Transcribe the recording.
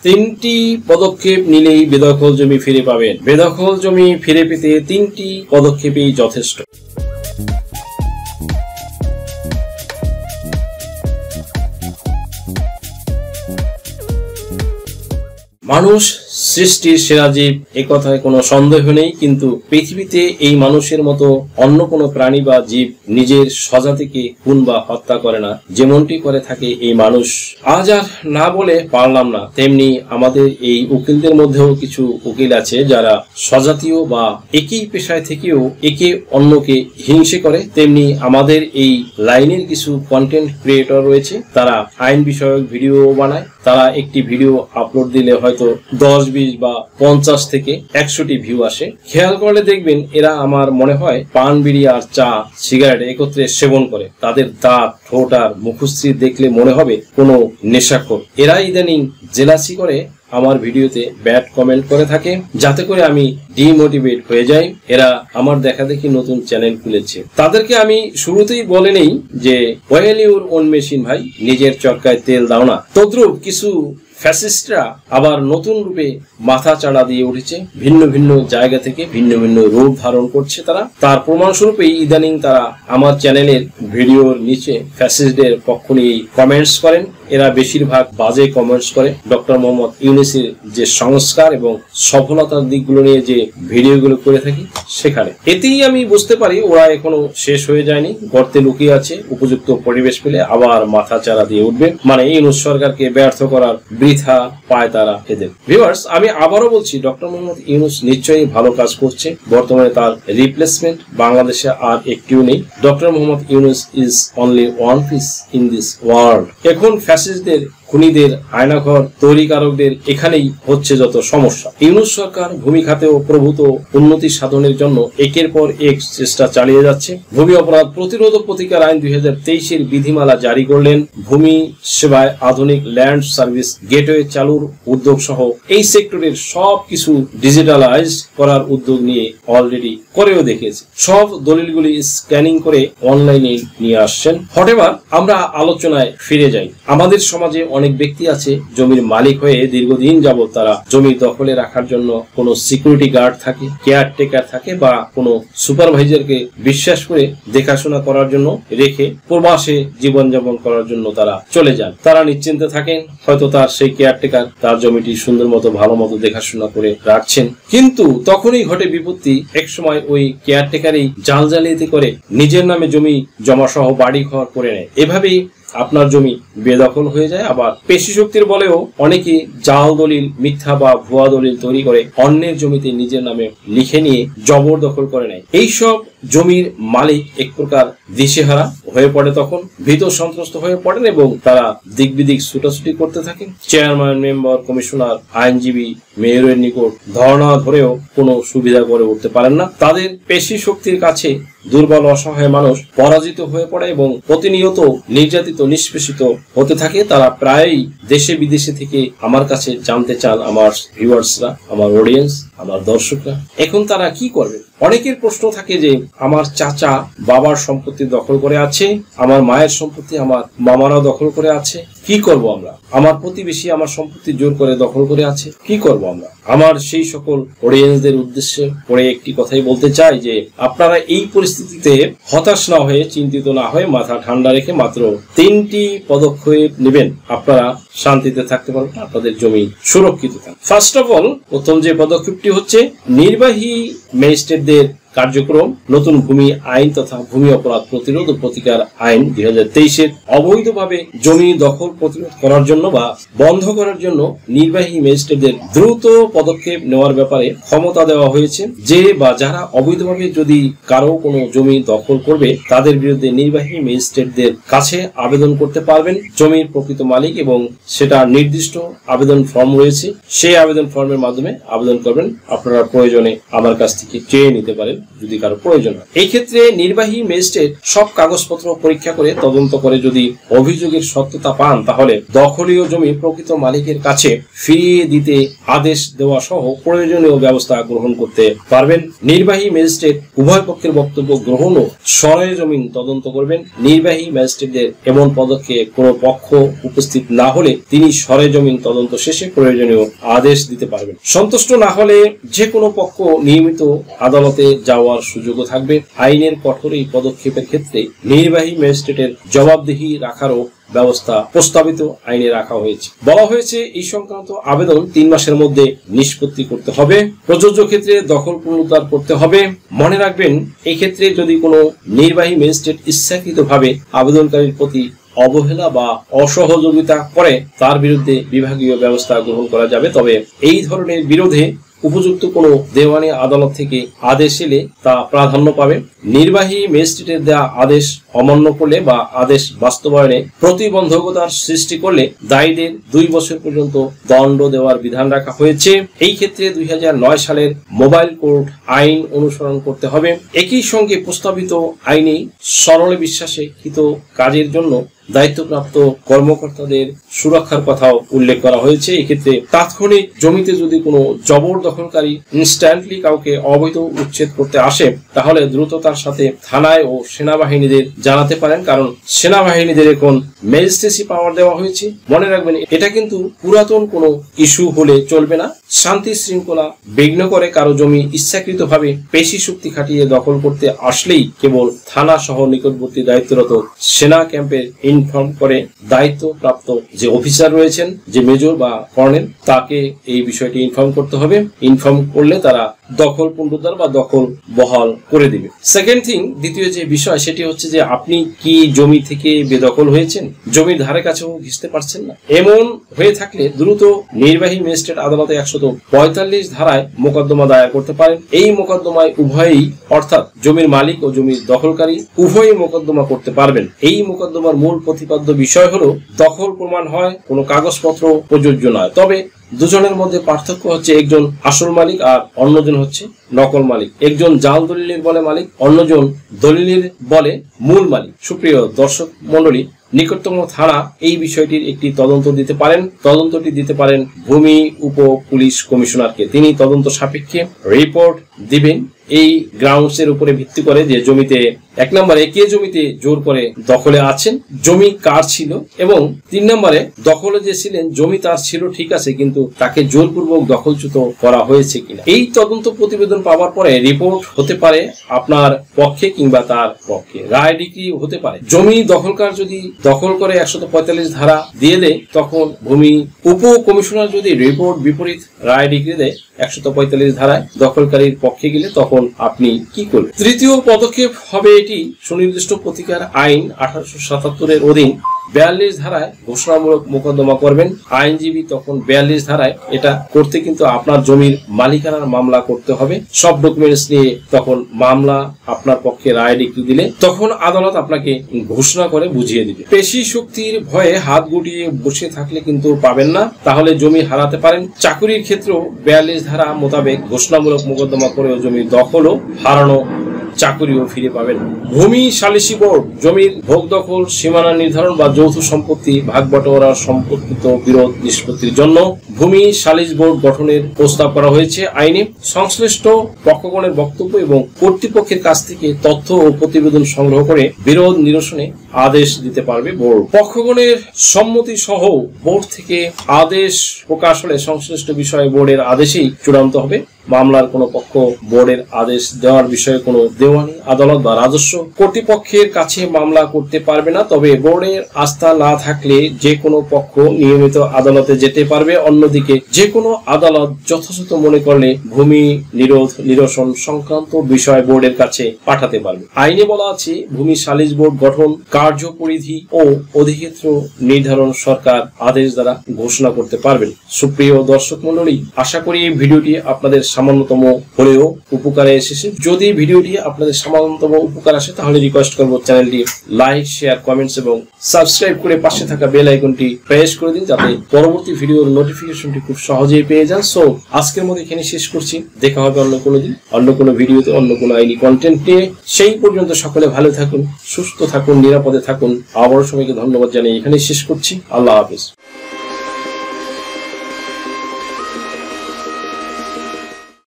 তিনটি পদক্ষেপ নিলেই বেদখল জমি ফিরে পাবেন। বেদখল জমি ফিরে পেতে তিনটি পদক্ষেপই যথেষ্ট। মানুষ সৃষ্টির সেরা জীব, এ কথায় কোনো সন্দেহ নেই, কিন্তু পৃথিবীতে এই মানুষের মতো অন্য কোনো প্রাণী বা জীব নিজের স্বজাতিকে খুন বা হত্যা করে না, যেমনটি করে থাকে এই মানুষ। আজ আর না বলে পারলাম না, তেমনি আমাদের এই উকিলদের মধ্যেও কিছু উকিল আছে যারা স্বজাতীয় বা একই পেশায় থেকেও একে অন্যকে হিংসে করে। তেমনি আমাদের এই লাইনের কিছু কন্টেন্ট ক্রিয়েটর রয়েছে, তারা আইন বিষয়ক ভিডিও বানায়। তারা একটি ভিডিও আপলোড দিলে হয়তো 10, 20 বা 50 থেকে 100টি ভিউ আসে। খেয়াল করলে দেখবেন এরা আমার মনে হয় পান, বিড়ি আর চা, সিগারেট একত্রে সেবন করে। তাদের দাঁত, ঠোঁট আর মুখশ্রী দেখলে মনে হবে কোনো নেশাখোর। এরা ইদানিং জেলাসি করে আমার ভিডিওতে ব্যাড কমেন্ট করে থাকে, যাতে করে আমি ডিমোটিভেট হয়ে যাই। এরা আমার দেখা দেখি নতুন চ্যানেল খুলেছে। তাদেরকে আমি শুরুতেই বলে নেই যে ওয়েল ইউর ওন মেশিন ভাই, নিজের চরকায় তেল দাও না। তদ্রূপ কিছু ফ্যাসিস্টরা আবার নতুন রূপে মাথা চাড়া দিয়ে উঠেছে। ভিন্ন ভিন্ন জায়গা থেকে ভিন্ন ভিন্ন রূপ ধারণ করছে তারা। তার প্রমাণস্বরূপেই ইদানিং তারা আমার চ্যানেলের ভিডিওর নিচে ফ্যাসিস্টদের পক্ষ নিয়ে কমেন্টস করেন। এরা বেশিরভাগ বাজে কমেন্টস করে ডক্টর মোহাম্মদ ইউনূসের যে সংস্কার এবং সফলতার দিকগুলো নিয়ে যে ভিডিওগুলো করে থাকি সেখানে। এতেই আমি বুঝতে পারি ওরা এখনো শেষ হয়ে যায়নি, গর্তে লুকিয়ে আছে। উপযুক্ত পরিবেশ পেলে আবার মাথা চাড়া দিয়ে উঠবে। মানে ইউনূস সরকারকে ব্যর্থ করার বৃথা পায় তারা এদের। ভিউয়ার্স, আমি আবারও বলছি, ডক্টর মোহাম্মদ ইউনূস নিশ্চয়ই ভালো কাজ করছে। বর্তমানে তার রিপ্লেসমেন্ট বাংলাদেশে আর একটিও নেই। Doctor Mohammad Yunus is only one piece in this world. এখন ফ্যাসিস্টদের, খুনিদের, আয়নাঘর তৈরিকারকদের এখানেই হচ্ছে যত সমস্যা। ইউনূস সরকার ভূমি খাতেও প্রভূত উন্নতি সাধনের জন্য একের পর এক চেষ্টা চালিয়ে যাচ্ছে। ভূমি অপরাধ প্রতিরোধ প্রতিকার আইন 2023-এর বিধিমালা জারি করলেন। ভূমি সেবায় আধুনিক ল্যান্ড সার্ভিস গেটওয়ে চালুর উদ্যোগ সহ এই সেক্টরের সবকিছু ডিজিটালাইজ করার উদ্যোগ নিয়ে অলরেডি করেও দেখেছে। সব দলিলগুলি স্ক্যানিং করে অনলাইনে নিয়ে আসছেন। হঠাৎ আমরা আলোচনায় ফিরে যাই। আমাদের সমাজে অনেক ব্যক্তি আছে জমির মালিক হয়ে দীর্ঘদিন যাবত তারা জমি দখলে রাখার জন্য কোনো সিকিউরিটি গার্ড থাকে, কেয়ারটেকার থাকে বা কোনো সুপারভাইজারকে বিশ্বাস করে দেখাশোনা করার জন্য রেখে প্রবাসে জীবনযাপন করার জন্য তারা চলে যান। তারা নিশ্চিন্তে থাকেন, হয়তো তার সেই কেয়ারটেকার তার জমিটি সুন্দর মতো ভালো মতো দেখাশোনা করে রাখছেন। কিন্তু তখনই ঘটে বিপত্তি। একসময় ওই কেয়ারটেকারই জাল জালিয়াতি করে নিজের নামে জমি জমা সহ বাড়ি ঘর করে নেয়। এভাবেই আপনার জমি বেদখল হয়ে যায়। আবার পেশি শক্তির বলেও অনেকে জাল দলিল, মিথ্যা বা ভুয়া দলিল তৈরি করে অন্যের জমিতে নিজের নামে লিখে নিয়ে জবরদখল করে নেয়। এইসব জমির মালিক এক প্রকার দিশেহারা হয়ে পড়ে, তখন ভীত সন্ত্রস্ত হয়ে পড়েন এবং তারা দিক বিদিক ছুটাছুটি করতে থাকেন। চেয়ারম্যান, মেম্বার, কমিশনার, আইনজীবী, মেয়রের নিকট ধর্ণা ধরেও কোনো সুবিধা করে উঠতে পারেন না। তাদের পেশি শক্তির কাছে দুর্বল অসহায় মানুষ পরাজিত হয়ে পড়ে এবং প্রতিনিয়ত নির্যাতিত, নিষ্পেষিত হতে থাকে। তারা প্রায়ই দেশে বিদেশে থেকে আমার কাছে জানতে চান, আমার ভিউয়ার্সরা, আমার অডিয়েন্স, আমার দর্শকরা, এখন তারা কি করবে। অনেকের প্রশ্ন থাকে যে আমার চাচা বাবার সম্পত্তি দখল করে আছে, আমার মায়ের সম্পত্তি আমার মামারাও দখল করে আছে, কি করব আমরা? আমার প্রতিবেশী আমার সম্পত্তি জোর করে দখল করে আছে, কি করব আমরা? আমার সেই সকল অডিয়েন্সদের উদ্দেশ্যে পরে একটি কথাই বলতে চাই যে আপনারা এই পরিস্থিতিতে হতাশ না হয়ে, চিন্তিত না হয়ে, মাথা ঠান্ডা রেখে মাত্র 3টি পদক্ষেপ নেবেন, আপনারা শান্তিতে থাকতে পারবেন, আপনাদের জমি সুরক্ষিত থাকবে। ফার্স্ট অফ অল, প্রথম যে পদক্ষেপটি হচ্ছে নির্বাহী ম্যাজিস্ট্রেটদের কার্যক্রম। নতুন ভূমি আইন তথা ভূমি অপরাধ প্রতিরোধ ও প্রতিকার আইন 2023-এর অবৈধভাবে জমি দখল প্রতিরোধ করার জন্য বা বন্ধ করার জন্য নির্বাহী ম্যাজিস্ট্রেটদের দ্রুত পদক্ষেপ নেওয়ার ব্যাপারে ক্ষমতা দেওয়া হয়েছে। যে বা যারা অবৈধভাবে যদি কারো কোনো জমি দখল করবে তাদের বিরুদ্ধে নির্বাহী ম্যাজিস্ট্রেটদের কাছে আবেদন করতে পারবেন জমির প্রকৃত মালিক, এবং সেটা নির্দিষ্ট আবেদন ফর্ম রয়েছে। সেই আবেদন ফর্মের মাধ্যমে আবেদন করবেন। আপনারা প্রয়োজনে আমার কাছ থেকে চেয়ে নিতে পারেন। যদি কারো প্রয়োজন হয়। এই ক্ষেত্রে নির্বাহী ম্যাজিস্ট্রেট সব কাগজপত্র পরীক্ষা করে তদন্ত করে যদি অভিযোগের সত্যতা পান তাহলে দখলীয় জমি প্রকৃত মালিকের কাছে ফিরিয়ে দিতে আদেশ দেওয়া সহ প্রয়োজনীয় ব্যবস্থা গ্রহণ করতে পারবেন। নির্বাহী ম্যাজিস্ট্রেট উভয় পক্ষের বক্তব্য গ্রহণ ও সরেজমিন তদন্ত করবেন। নির্বাহী ম্যাজিস্ট্রেটদের এমন পদক্ষেপে কোনো পক্ষ উপস্থিত না হলে তিনি সরেজমিন তদন্ত শেষে প্রয়োজনীয় আদেশ দিতে পারবেন। সন্তুষ্ট না হলে যে কোনো পক্ষ নিয়মিত আদালতে যাওয়ার সুযোগও থাকবে। আইনের কঠোর এই পদক্ষেপের ক্ষেত্রে নির্বাহী ম্যাজিস্ট্রেটের জবাবদিহি রাখারও ব্যবস্থা প্রস্তাবিত আইনে রাখা হয়েছে। বলা হয়েছে এই সংক্রান্ত আবেদন 3 মাসের মধ্যে নিষ্পত্তি করতে হবে। প্রযোজ্য ক্ষেত্রে দখল পুনরুদ্ধার করতে হবে। মনে রাখবেন, এই ক্ষেত্রে যদি কোনো নির্বাহী ম্যাজিস্ট্রেট ইচ্ছাকৃতভাবে আবেদনকারীর প্রতি অবহেলা বা অসহযোগিতা করে তার বিরুদ্ধে বিভাগীয় ব্যবস্থা গ্রহণ করা যাবে। তবে এই ধরনের বিরোধে উপযুক্ত কোনো দেওয়ানি আদালত থেকে আদেশ এলে তা প্রাধান্য পাবে। নির্বাহী ম্যাজিস্ট্রেটের দেওয়া আদেশ অমান্য করলে বা আদেশ বাস্তবায়নে প্রতিবন্ধকতার সৃষ্টি করলে দায়ীদের 2 বছর পর্যন্ত দণ্ড দেওয়ার বিধান রাখা হয়েছে। এই ক্ষেত্রে 2009 সালের মোবাইল কোর্ট আইন অনুসরণ করতে হবে। একই সঙ্গে প্রস্তাবিত আইনে সরল বিশ্বাসে কৃত কাজের জন্য দায়িত্বপ্রাপ্ত কর্মকর্তাদের সুরক্ষার কথাও উল্লেখ করা হয়েছে। এক্ষেত্রে তাৎক্ষণিক জমিতে যদি কোনো জবরদখলকারী ইনস্ট্যান্টলি কাউকে অবৈধ উচ্ছেদ করতে আসে তাহলে দ্রুততার সাথে থানায় ও সেনাবাহিনীদের জানাতে পারেন, কারণ সেনাবাহিনীদের এখন ম্যাজিস্ট্রেসি পাওয়ার দেওয়া হয়েছে। মনে রাখবেন, এটা কিন্তু পুরাতন কোনো ইস্যু হলে চলবে না। শান্তি শৃঙ্খলা বিঘ্ন করে কারো জমি ইচ্ছাকৃতভাবে পেশি শক্তি খাটিয়ে দখল করতে আসলেই কেবল থানা সহ নিকটবর্তী দায়িত্বরত সেনা ক্যাম্পের ইনফর্ম করে দায়িত্বপ্রাপ্ত যে অফিসার রয়েছেন, যে মেজর বা কর্নেল, তাকে এই বিষয়টি ইনফর্ম করতে হবে। ইনফর্ম করলে তারা দখল পুনরুদ্ধার বা দখল বহাল করে দিবে। সেকেন্ড থিং, দ্বিতীয় যে বিষয় সেটি হচ্ছে যে আপনি কি জমি থেকে বেদখল হয়েছেন, জমির ধারে কাছেও ঘেঁষতে পারছেন না, এমন হয়ে থাকলে দ্রুত নির্বাহী ম্যাজিস্ট্রেট আদালতে 145 ধারায় মোকদ্দমা দায়ের করতে পারেন। এই মোকদ্দমায় উভয়ই, অর্থাৎ জমির মালিক ও জমির দখলকারী উভয়ই মোকদ্দমা করতে পারবেন। এই মোকদ্দমার মূল প্রতিপাদ্য বিষয় হলো দখল প্রমাণ হয়, কোনো কাগজপত্র প্রযোজ্য নয়। তবে দুজনের মধ্যে পার্থক্য হচ্ছে একজন আসল মালিক আর অন্যজন হচ্ছে নকল মালিক। একজন জাল দলিলের বলে মালিক, অন্যজন দলিলের বলে মূল মালিক। সুপ্রিয় দর্শক মন্ডলী, নিকটতম থানা এই বিষয়টির একটি তদন্ত দিতে পারেন। তদন্তটি দিতে পারেন ভূমি উপ পুলিশ কমিশনারকে। তিনি তদন্ত সাপেক্ষে রিপোর্ট দিবেন এই গ্রাউন্ডস এর উপরে ভিত্তি করে যে জমিতে 1 নম্বরে কে জমিতে জোর করে দখলে আছেন, জমি কার ছিল, এবং 3 নম্বরে দখলে যে ছিলেন জমি তার ছিল ঠিক আছে, কিন্তু তাকে জোরপূর্বক দখলচ্যুত করা হয়েছে কিনা। এই তদন্ত প্রতিবেদন পাওয়ার পরে রিপোর্ট হতে পারে আপনার পক্ষে কিংবা তার পক্ষে, রায় ডিগ্রি হতে পারে। জমি দখলকার যদি দখল করে 145 ধারা দিয়ে দেয়, তখন ভূমি উপ কমিশনার যদি রিপোর্ট বিপরীত রায় ডিগ্রি দেয় 145 ধারায় দখলকারীর পক্ষে গেলে তখন আপনি কি করবেন। তৃতীয় পদক্ষেপ হবে এটি সুনির্দিষ্ট প্রতিকার আইন 1877 এর অধীন 42 ধারায় ঘোষণামূলক মোকদ্দমা করবেন। আইনজীবী তখন 42 ধারায় এটা করতে কিন্তু আপনার জমির মালিকানার মামলা করতে হবে। সব ডকুমেন্টস নিয়ে তখন মামলা আপনার পক্ষে রায় ডিগ্রি দিলে তখন আদালত আপনাকে ঘোষণা করে বুঝিয়ে দিবে। পেশি শক্তির ভয়ে হাত গুটিয়ে বসে থাকলে কিন্তু পাবেন না, তাহলে জমি হারাতে পারেন। চাকুরির ক্ষেত্রেও 42 ধারা মোতাবেক ঘোষণামূলক মোকদ্দমা করেও জমির দখলও হারানো, চাকুরিও ফিরে পাবেন। ভূমি সালিসি বোর্ড জমির ভোগ দখল, সীমানা নির্ধারণ বা যৌথ সম্পত্তি ভাগ বটোয়ারা সম্পর্কিত বিরোধ নিষ্পত্তির জন্য ভূমি সালিস বোর্ড গঠনের প্রস্তাব করা হয়েছে। আইনে সংশ্লিষ্ট পক্ষগণের বক্তব্য এবং কর্তৃপক্ষের কাছ থেকে তথ্য ও প্রতিবেদন সংগ্রহ করে বিরোধ নিরসনে আদেশ দিতে পারবে বোর্ড। পক্ষগণের সম্মতি সহ বোর্ড থেকে আদেশ প্রকাশ হলে সংশ্লিষ্ট বিষয়ে বোর্ডের আদেশেই চূড়ান্ত হবে। মামলার কোনো পক্ষ বোর্ডের আদেশ দেওয়ার বিষয়ে কোনো দেওয়ানি আদালত বা রাজস্ব কর্তৃপক্ষের কাছে মামলা করতে পারবে না। তবে বোর্ডের আস্থা না থাকলে যে কোনো পক্ষ নিয়মিত আদালতে যেতে পারবে। অন্যদিকে যে কোনো আদালত যথাযথ মনে করলে ভূমি নিরোধ নিরসন সংক্রান্ত বিষয় বোর্ডের কাছে পাঠাতে পারবে। আইনে বলা আছে ভূমি সালিস বোর্ড গঠন কার্য পরিধি ও অধিক্ষেত্র নির্ধারণ সরকার আদেশ দ্বারা ঘোষণা করতে পারবেন। সুপ্রিয় দর্শক মন্ডলী, আশা করি এই ভিডিওটি আপনাদের সামান্যতম হলেও উপকারে এসেছে। যদি ভিডিওটি আপনাদের সামান্যতম উপকার আসে তাহলে রিকোয়েস্ট করব চ্যানেলটি লাইক, শেয়ার, কমেন্টস এবং সাবস্ক্রাইব করে পাশে থাকা বেল আইকনটি প্রেস করে দিন, যাতে পরবর্তী ভিডিওর নোটিফিকেশনটি খুব সহজেই পেয়ে যান। সো আজকের মতো এখানে শেষ করছি। দেখা হবে অন্য কোনো দিন, অন্য কোনো ভিডিওতে, অন্য কোনো আইনি কন্টেন্ট নিয়ে। সেই পর্যন্ত সকলে ভালো থাকুন, সুস্থ থাকুন, নিরাপদে থাকুন। আবারও সবাইকে ধন্যবাদ জানিয়ে এখানে শেষ করছি। আল্লাহ হাফেজ।